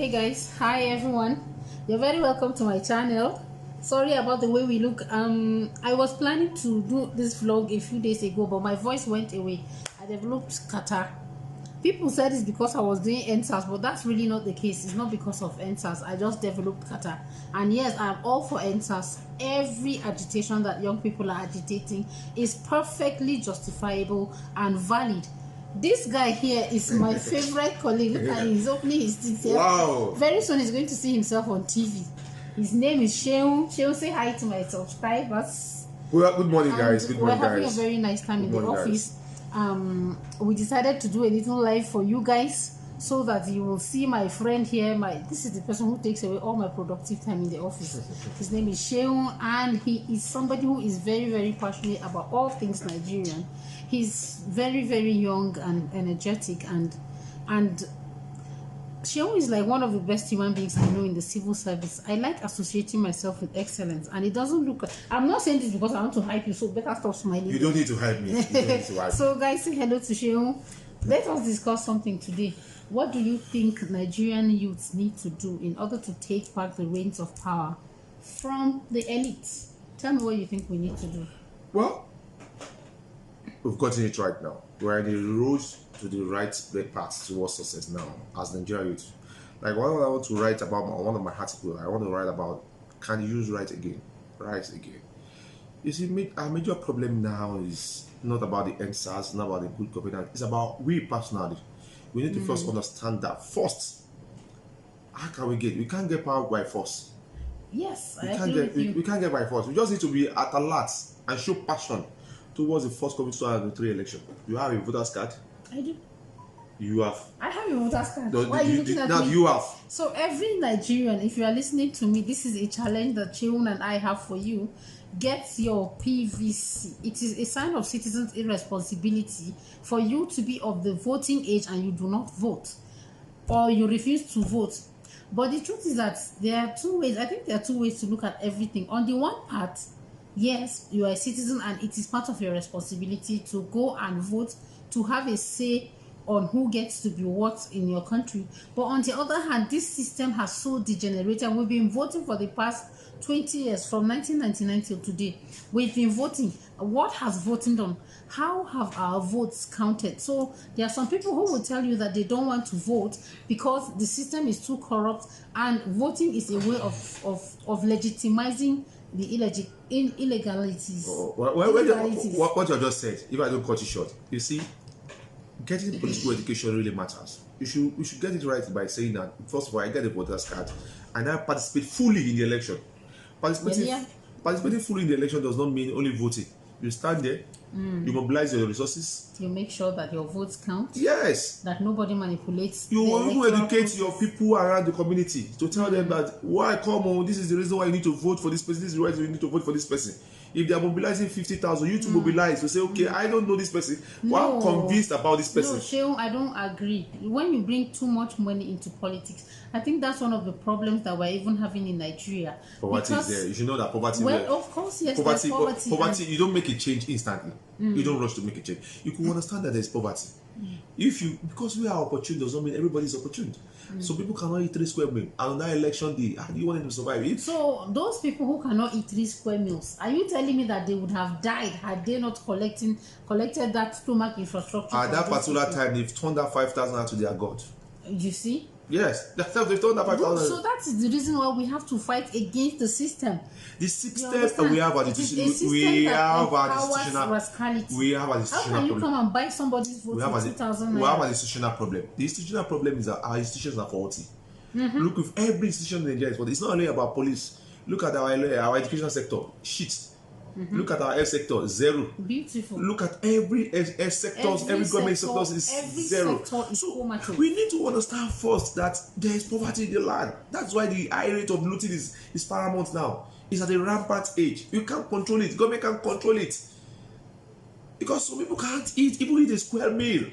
Hey guys, hi everyone. You're very welcome to my channel. Sorry about the way we look. I was planning to do this vlog a few days ago, but my voice went away. I developed catarrh. People said it's because I was doing NSAS, but that's really not the case. It's not because of NSAS. I just developed catarrh. And yes, I'm all for NSAS. Every agitation that young people are agitating is perfectly justifiable and valid. This guy here is my favorite colleague. Look at him, he's opening his teeth here. Wow. Very soon he's going to see himself on TV. His name is Sheun. Sheun, say hi to my subscribers. Well, good morning, guys. Good morning, We're having guys. a very nice time in the office. Guys. We decided to do a little live for you guys so that you will see my friend here. This is the person who takes away all my productive time in the office. His name is Sheun, and he is somebody who is very, very passionate about all things Nigerian. He's very, very young and energetic, and Sheun is like one of the best human beings I know in the civil service. I like associating myself with excellence, and it doesn't look. I'm not saying this because I want to hype you, so better stop smiling. You don't need to hype me. You don't need to hype So, guys, say hello to Sheun. Let us discuss something today. What do you think Nigerian youths need to do in order to take back the reins of power from the elites? Tell me what you think we need to do. Well, we've gotten it right now. We're in the road to the right path towards success now as Nigerian youth. Like what I want to write about one of my articles, I want to write about can you use right again? You see, our major problem now is not about the NSAS, not about the good governance. It's about we personally. We need to first understand that first. How can we get? We can't get power by force. Yes, we can't get by force. We just need to be at alert and show passion towards the first coming 2023 election. You have a voter's card. I do. You have. I have a voter's card. No, Why are you looking at me? You have. So every Nigerian, if you are listening to me, this is a challenge that Sheun and I have for you. Get your PVC. It is a sign of citizens' irresponsibility for you to be of the voting age and you do not vote, or you refuse to vote. But the truth is that there are two ways. I think there are two ways to look at everything. On the one part, yes, you are a citizen and it is part of your responsibility to go and vote, to have a say on who gets to be what in your country. But on the other hand, this system has so degenerated. We've been voting for the past 20 years, from 1999 till today. We've been voting. What has voting done? How have our votes counted? So there are some people who will tell you that they don't want to vote because the system is too corrupt, and voting is a way of legitimizing the illegalities. What you just said, if I don't cut it short, you see, getting political education really matters. We should get it right by saying that, first of all, I get a voter's card and I participate fully in the election. Participating fully in the election does not mean only voting. You stand there, you mobilize your resources. You make sure that your votes count. Yes. That nobody manipulates. You want to educate your people around the community to tell them that, why come on, this is the reason why you need to vote for this person, this is the reason you need to vote for this person. If they are mobilizing 50,000, you to mobilize to say, okay, I don't know this person, but I'm convinced about this person. No, Sheun, I don't agree. When you bring too much money into politics, I think that's one of the problems that we're even having in Nigeria. Poverty is there. You should know that poverty. Well, of course, yes. Poverty. You don't make a change instantly. You don't rush to make a change. You can understand that there's poverty. Because we are opportune does not mean everybody's opportune. So people cannot eat 3 square meals. And on that election day, how do you want them to survive it? So those people who cannot eat 3 square meals, are you telling me that they would have died had they not collected that stomach infrastructure? At that particular time, they've turned that 5,000 out to their God. You see? Yes, they've turned that 5,000. So that is the reason why we have to fight against the system. The system we have an institutional. We have an institutional How can you come and buy somebody's vote for 2,000? We have an institutional problem. The institutional problem is that our institutions are faulty. Look, with every institution in Nigeria is faulty. It's not only about police. Look at our education sector. Shit. Look at our health sector, zero. Beautiful. Look at every sectors, every government sector is zero. So we need to understand first that there is poverty in the land. That's why the high rate of looting is paramount now. It's at a rampant age. You can't control it. Government can't control it. Because some people can't even eat a square meal.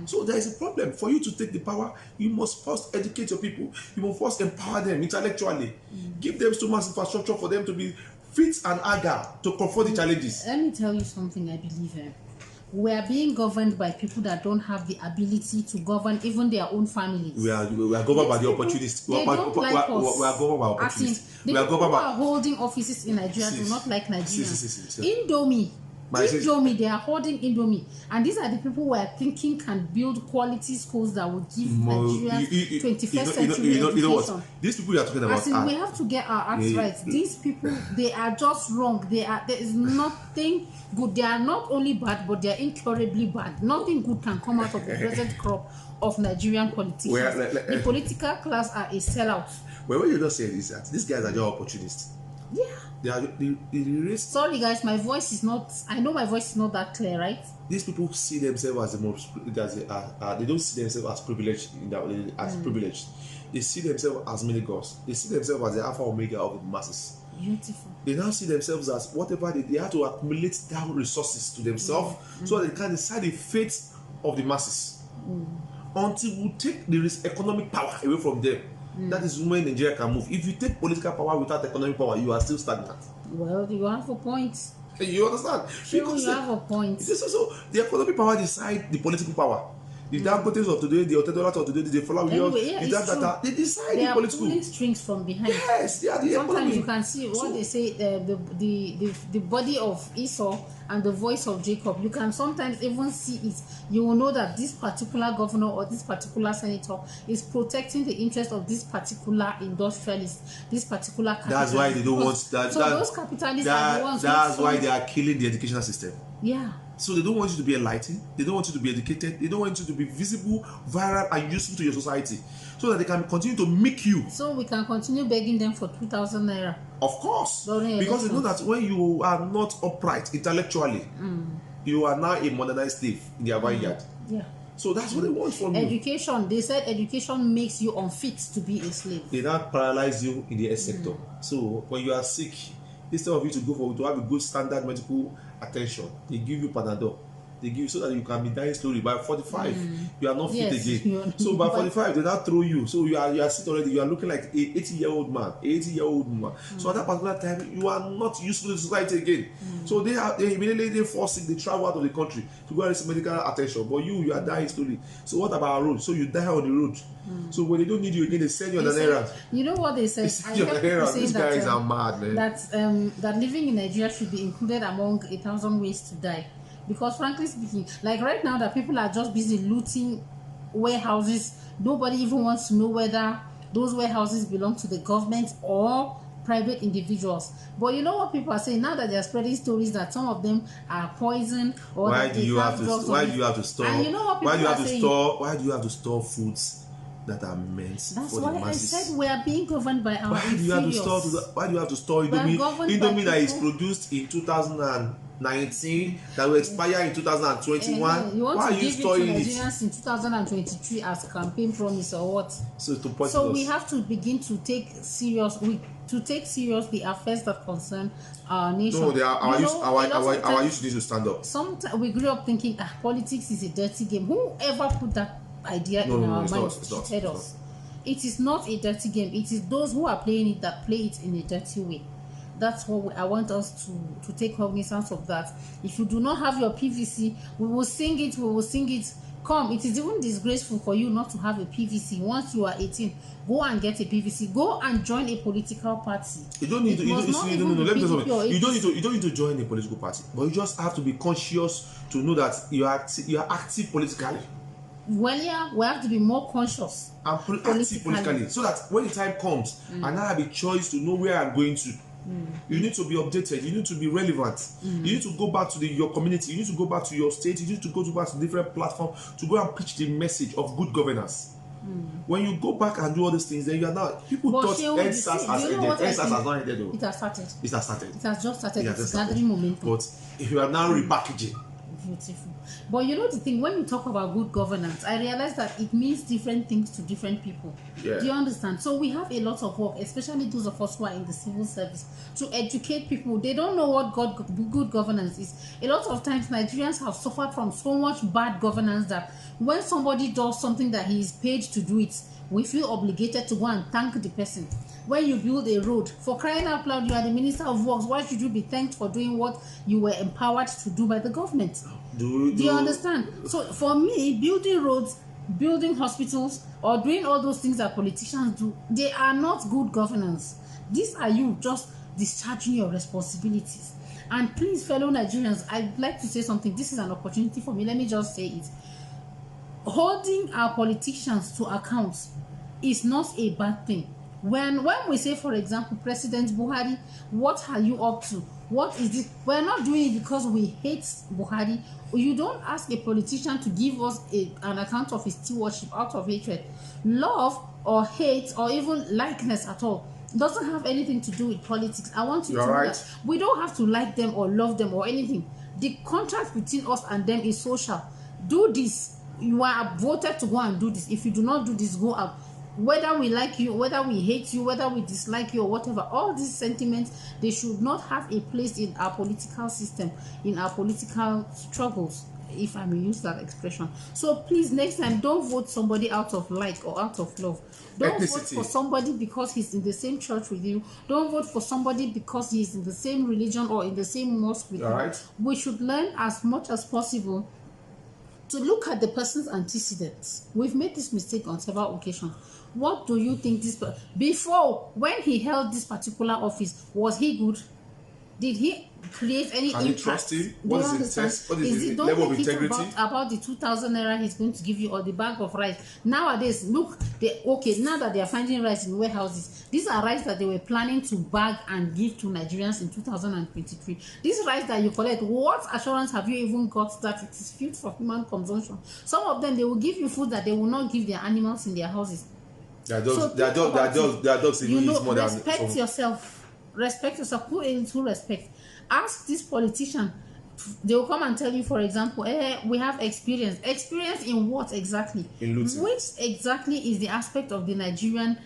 So there is a problem. For you to take the power, you must first educate your people. You must first empower them intellectually. Give them so much infrastructure for them to be fit and agile to confront the challenges. Let me tell you something I believe in. We are being governed by people that don't have the ability to govern even their own families. We are governed by the People, opportunists. they don't like us. We are governed by As in, opportunists. the We are people governed who by. are holding offices in Nigeria do See, not like see, Nigerians. see. Indomie. But I say- Indomie, they are holding Indomie. And these are the people who are thinking can build quality schools that will give Nigerians 21st century education. You know what? These people you are talking about As in, we have to get our acts right. These people, they are just wrong. There is nothing good. They are not only bad, but they are incurably bad. Nothing good can come out of the present crop of Nigerian politicians. The political class are a sellout. Well, what you just said is that these guys are just opportunists. Yeah. They raise. Sorry, guys, my voice is not. I know my voice is not that clear, right? These people see themselves as the most. They don't see themselves as privileged privileged. They see themselves as many gods. They see themselves as the alpha omega of the masses. Beautiful. They now see themselves as whatever they have to accumulate down resources to themselves so that they can decide the fate of the masses. Until we take the economic power away from them, that is when Nigeria can move. If you take political power without economic power, you are still stagnant. Well, you have a point. You understand? Sure, because you have a point. So the economic power decide the political power. The Dangotes of today, the Otedolas of today, they follow Anyway, they decide they the are political. pulling strings from behind. Yes, they are the Sometimes economy. you can see what they say, the body of Esau and the voice of Jacob. You can sometimes even see it. You will know that this particular governor or this particular senator is protecting the interest of this particular industrialist, this particular capitalist. That's why they don't want that. So those capitalists are the ones. That's why they are killing the educational system. Yeah. So they don't want you to be enlightened. They don't want you to be educated. They don't want you to be visible, viral, and useful to your society, so that they can continue to make you. So we can continue begging them for 2,000 naira. Of course, because they know that when you are not upright intellectually, you are now a modernized slave in their vineyard. Yeah. So that's what they want from you. Education. They said education makes you unfit to be a slave. They now paralyze you in the health sector. So when you are sick, instead of you to have a good standard medical attention, they give you Panadol. They give you so that you can be dying slowly. By 45, you are not fit again. So by 45, they now throw you. So you are sick already. You are looking like a 80-year-old man, 80-year-old woman. So at that particular time, you are not useful to society again. So they immediately force it. They travel out of the country to go and receive medical attention. But you are dying slowly. So what about our road? So you die on the road. So when they don't need you again, they send you on an errand. You know what they said? These guys are mad, man. That living in Nigeria should be included among 1,000 ways to die. Because frankly speaking, like right now that people are just busy looting warehouses, nobody even wants to know whether those warehouses belong to the government or private individuals. But you know what people are saying now that they are spreading stories that some of them are poison or why that do they you have have drugs to why do you have to store and you know what people why do you have are to saying? why do you have to store foods that are meant That's for why the masses? I said we are being governed by our Why do you have to store Indomie that is produced in 2019 that will expire in 2021? You want Why to are you give storing it to it? Nigerians in 2023 as campaign promise or what? So we have to begin to take serious the affairs that concern our nation. No, our youth need to stand up. Sometimes we grew up thinking politics is a dirty game. Whoever put that idea in our minds cheated us. It is not a dirty game. It is those who are playing it that play it in a dirty way. That's what I want us to take cognizance of that. If you do not have your PVC, we will sing it. Come, it is even disgraceful for you not to have a PVC. Once you are 18, go and get a PVC. Go and join a political party. You don't need to. Let me tell you something. You don't need to join a political party, but you just have to be conscious to know that you are active politically. Well, yeah, we have to be more conscious and active politically, so that when the time comes, and I have a choice to know where I'm going to. You need to be updated. You need to be relevant. You need to go back to your community. You need to go back to your state. You need to go back to different platforms to go and preach the message of good governance. When you go back and do all these things, then you are now. People thought NSAS has ended. NSAS has not ended though. It has started. It has started. It has just started. It's gathering momentum. But if you are now repackaging. Beautiful. But you know the thing, when you talk about good governance, I realize that it means different things to different people. Yeah. Do you understand? So we have a lot of work, especially those of us who are in the civil service, to educate people. They don't know what good governance is. A lot of times Nigerians have suffered from so much bad governance that when somebody does something that he is paid to do it, we feel obligated to go and thank the person. When you build a road, for crying out loud, you are the Minister of Works. Why should you be thanked for doing what you were empowered to do by the government? Do you understand? So for me, building roads, building hospitals, or doing all those things that politicians do, they are not good governance. These are you just discharging your responsibilities. And please, fellow Nigerians, I'd like to say something. This is an opportunity for me. Let me just say it. Holding our politicians to account is not a bad thing. When we say, for example, President Buhari, what are you up to? What is this? We're not doing it because we hate Buhari. You don't ask a politician to give us an account of his stewardship out of hatred. Love or hate or even likeness at all doesn't have anything to do with politics. I want you to know that we don't have to like them or love them or anything. The contract between us and them is social. Do this. You are voted to go and do this. If you do not do this, go out. Whether we like you, whether we hate you, whether we dislike you or whatever, all these sentiments, they should not have a place in our political system, in our political struggles, if I may use that expression. So please, next time, don't vote somebody out of like or out of love. Don't vote for somebody because he's in the same church with you. Don't vote for somebody because he's in the same religion or in the same mosque with you. We should learn as much as possible to look at the person's antecedents. We've made this mistake on several occasions. What do you think before, when he held this particular office, was he good? Did he create any impact? Can you trust him? What is his test? What is his level of integrity? About the 2,000 naira he's going to give you or the bag of rice. Nowadays, look, now that they are finding rice in warehouses, these are rice that they were planning to bag and give to Nigerians in 2023. This rice that you collect, what assurance have you even got that it is fit for human consumption? Some of them, they will give you food that they will not give their animals in their houses. Their dogs even eat more than respect yourself. Respect yourself. Put into respect. Ask this politician. They will come and tell you, for example, we have experience. Experience in what exactly? In looting. Which exactly is the aspect of the Nigerian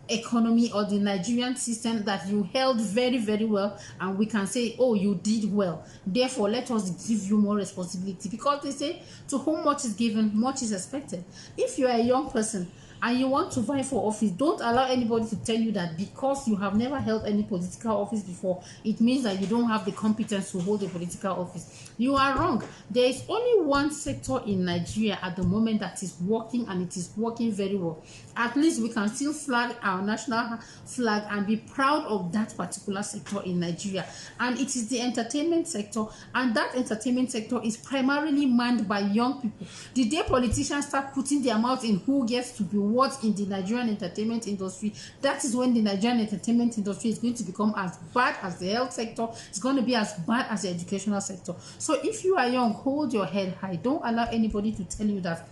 economy or the Nigerian system that you held very, very well, and we can say, oh, you did well. Therefore, let us give you more responsibility, because they say, to whom much is given, much is expected. If you are a young person and you want to vie for office, don't allow anybody to tell you that because you have never held any political office before, it means that you don't have the competence to hold a political office. You are wrong. There is only one sector in Nigeria at the moment that is working, and it is working very well. At least we can still flag our national flag and be proud of that particular sector in Nigeria. And it is the entertainment sector, and that entertainment sector is primarily manned by young people. The day politicians start putting their mouth in who gets to be what in the Nigerian entertainment industry, that is when the Nigerian entertainment industry is going to become as bad as the health sector. It's going to be as bad as the educational sector. So if you are young, hold your head high. Don't allow anybody to tell you that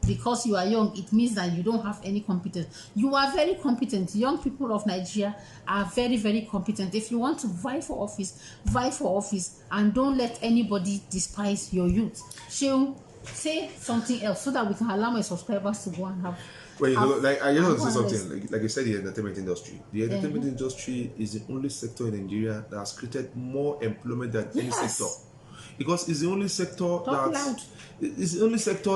because you are young, it means that you don't have any competence. You are very competent. Young people of Nigeria are very, very competent. If you want to vie for office, and don't let anybody despise your youth. She'll say something else so that we can allow my subscribers to go and have. Well, I just want to say something. Like you said, the entertainment industry. The entertainment industry is the only sector in Nigeria that has created more employment than any sector. Because it's the only sector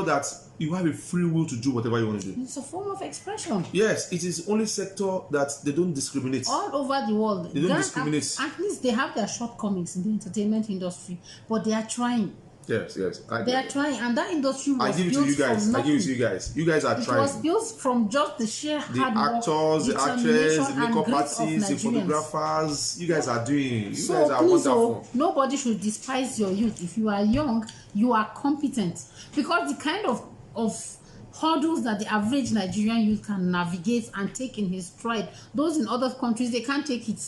that you have a free will to do whatever you want to do. It's a form of expression. Yes, it is the only sector that they don't discriminate. All over the world, they don't discriminate. At least they have their shortcomings in the entertainment industry, but they are trying. Yes. They are trying, and that industry was built from nothing. I give it to you guys. You guys are trying. It was built from just the sheer hard work, actors, the actresses, the makeup artists, the photographers. You guys are doing. You guys are wonderful. Nobody should despise your youth. If you are young, you are competent, because the kind of hurdles that the average Nigerian youth can navigate and take in his stride, those in other countries, they can't take it.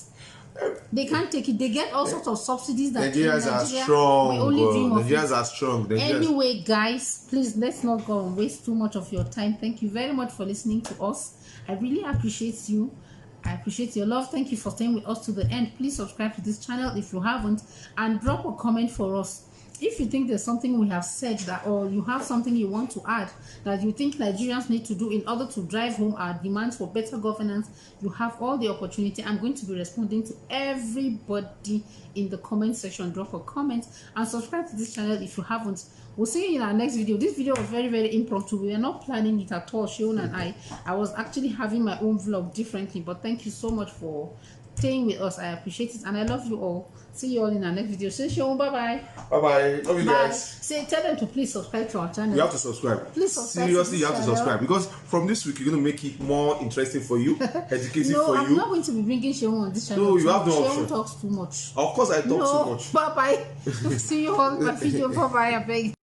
They can't take it. They get all sorts of subsidies that Nigerians are strong. We only dream of Nigerians are strong. Anyway, guys, please let's not go and waste too much of your time. Thank you very much for listening to us. I really appreciate you. I appreciate your love. Thank you for staying with us to the end. Please subscribe to this channel if you haven't, and drop a comment for us. If you think there's something we have said that, or you have something you want to add that you think Nigerians need to do in order to drive home our demands for better governance, you have all the opportunity. I'm going to be responding to everybody in the comment section. Drop a comment and subscribe to this channel if you haven't. We'll see you in our next video. This video was very, very impromptu. We were not planning it at all, Sheon and I was actually having my own vlog differently, but thank you so much for staying with us. I appreciate it and I love you all. See you all in our next video. Say Sheon, bye bye. Bye bye. Love you guys. Say, tell them to please subscribe to our channel. You have to subscribe. Please subscribe. Seriously, you have to channel. subscribe, because from this week you're going to make it more interesting for you, educating no, for I'm you. not going to be bringing Sheon on this channel. No, you have no Sheon option. talks too much. Of course, I talk too much. Bye bye. See you all in my video. Bye bye. I beg.